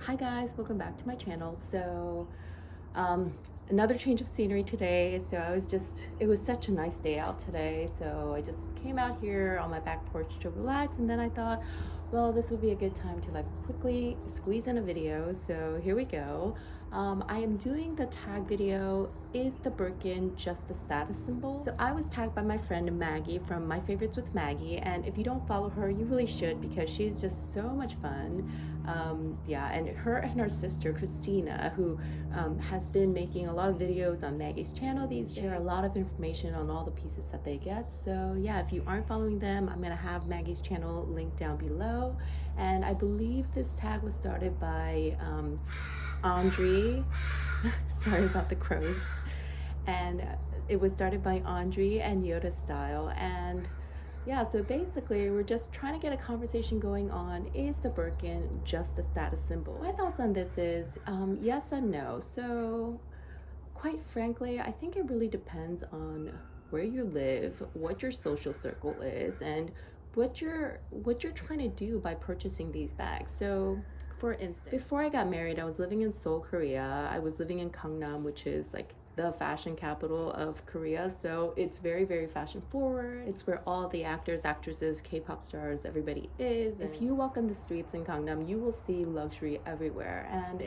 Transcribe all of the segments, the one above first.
Hi guys, welcome back to my channel. Another change of scenery today. It was such a nice day out today, so I just came out here on my back porch to relax, and then I thought, well, this would be a good time to like quickly squeeze in a video. So here we go. I am doing the tag video, is the Birkin just a status symbol? So I was tagged by my friend Maggie from My Favorites with Maggie, and if you don't follow her, you really should, because she's just so much fun. And her and her sister Christina, who has been making a lot of videos on Maggie's channel these days, share a lot of information on all the pieces that they get. So yeah, if you aren't following them, I'm gonna have Maggie's channel linked down below. And I believe this tag was started by Andri. Sorry about the crows. And it was started by Andri and Yota Style. And yeah, so basically we're just trying to get a conversation going on, is the Birkin just a status symbol? My thoughts on this is yes and no. So quite frankly, I think it really depends on where you live, what your social circle is, and what you're trying to do by purchasing these bags. So for instance, before I got married, I was living in Seoul, Korea. I was living in Gangnam, which is like the fashion capital of Korea. So it's very, very fashion forward. It's where all the actors, actresses, K-pop stars, everybody is. If you walk on the streets in Gangnam, you will see luxury everywhere. And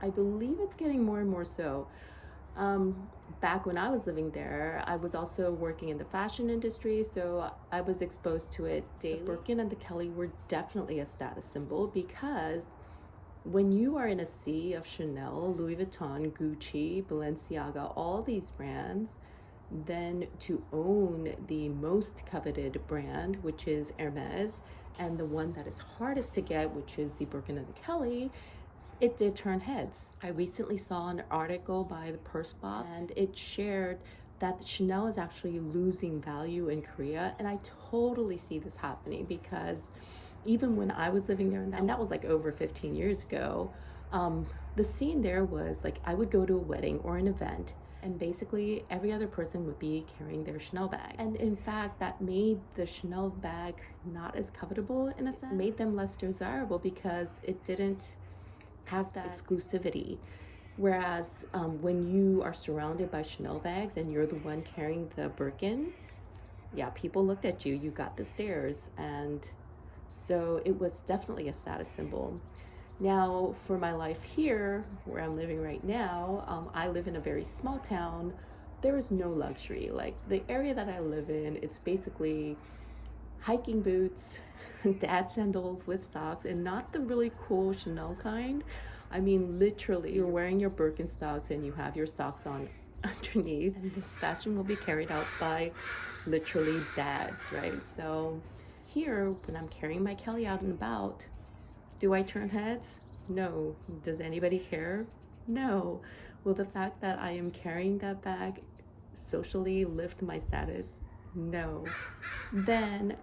I believe it's getting more and more so. Back when I was living there, I was also working in the fashion industry, so I was exposed to it daily. The Birkin and the Kelly were definitely a status symbol, because when you are in a sea of Chanel, Louis Vuitton, Gucci, Balenciaga, all these brands, then to own the most coveted brand, which is Hermes, and the one that is hardest to get, which is the Birkin and the Kelly, it did turn heads. I recently saw an article by the Purse Box, and it shared that Chanel is actually losing value in Korea, and I totally see this happening, because even when I was living there, and that was like over 15 years ago, the scene there was like, I would go to a wedding or an event, and basically every other person would be carrying their Chanel bag. And in fact, that made the Chanel bag not as covetable in a sense. It made them less desirable because it didn't have that exclusivity. Whereas when you are surrounded by Chanel bags and you're the one carrying the Birkin, yeah, people looked at you, you got the stares, and so it was definitely a status symbol. Now, for my life here, where I'm living right now, I live in a very small town. There is no luxury. Like, the area that I live in, it's basically hiking boots, dad sandals with socks, and not the really cool Chanel kind. I mean, literally, you're wearing your Birkenstocks and you have your socks on underneath, and this fashion will be carried out by literally dads, right? So here, when I'm carrying my Kelly out and about, do I turn heads? No. Does anybody care? No. Will the fact that I am carrying that bag socially lift my status? No. Then,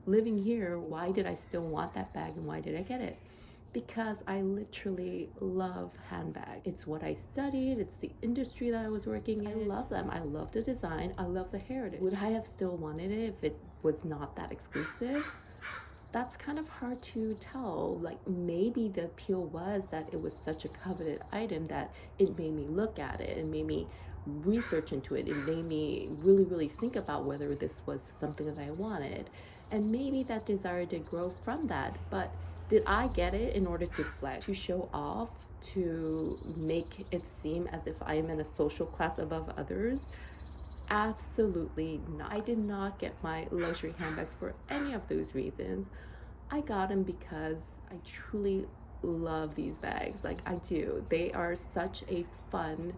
living here, why did I still want that bag, and why did I get it? Because I literally love handbags. It's what I studied, it's the industry that I was working in. I love them. I love the design, I love the heritage. Would I have still wanted it if it was not that exclusive? That's kind of hard to tell. Like, maybe the appeal was that it was such a coveted item that it made me look at it, and made me research into it. It made me really, really think about whether this was something that I wanted. And maybe that desire did grow from that. But did I get it in order to flex, to show off, to make it seem as if I am in a social class above others? Absolutely not. I did not get my luxury handbags for any of those reasons. I got them because I truly love these bags. Like, I do. They are such a fun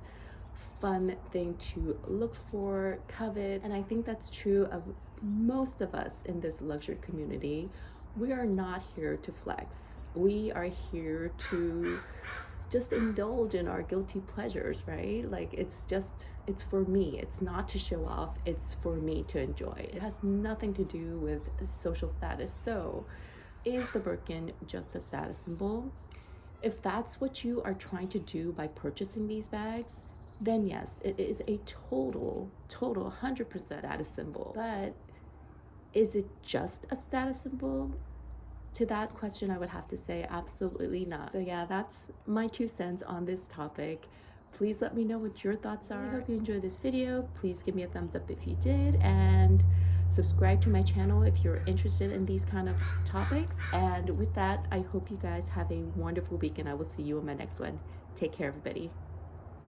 thing to look for, covet. And I think that's true of most of us in this luxury community. We are not here to flex. We are here to just indulge in our guilty pleasures, right? Like, it's for me. It's not to show off. It's for me to enjoy. It has nothing to do with social status. So is the Birkin just a status symbol? If that's what you are trying to do by purchasing these bags, then yes, it is a total 100% status symbol. But is it just a status symbol? to that question, I would have to say absolutely not. So yeah, that's my 2 cents on this topic. Please let me know what your thoughts are. I hope you enjoyed this video. Please give me a thumbs up if you did, and subscribe to my channel if you're interested in these kind of topics. And with that, I hope you guys have a wonderful week, and I will see you in my next one. Take care, everybody.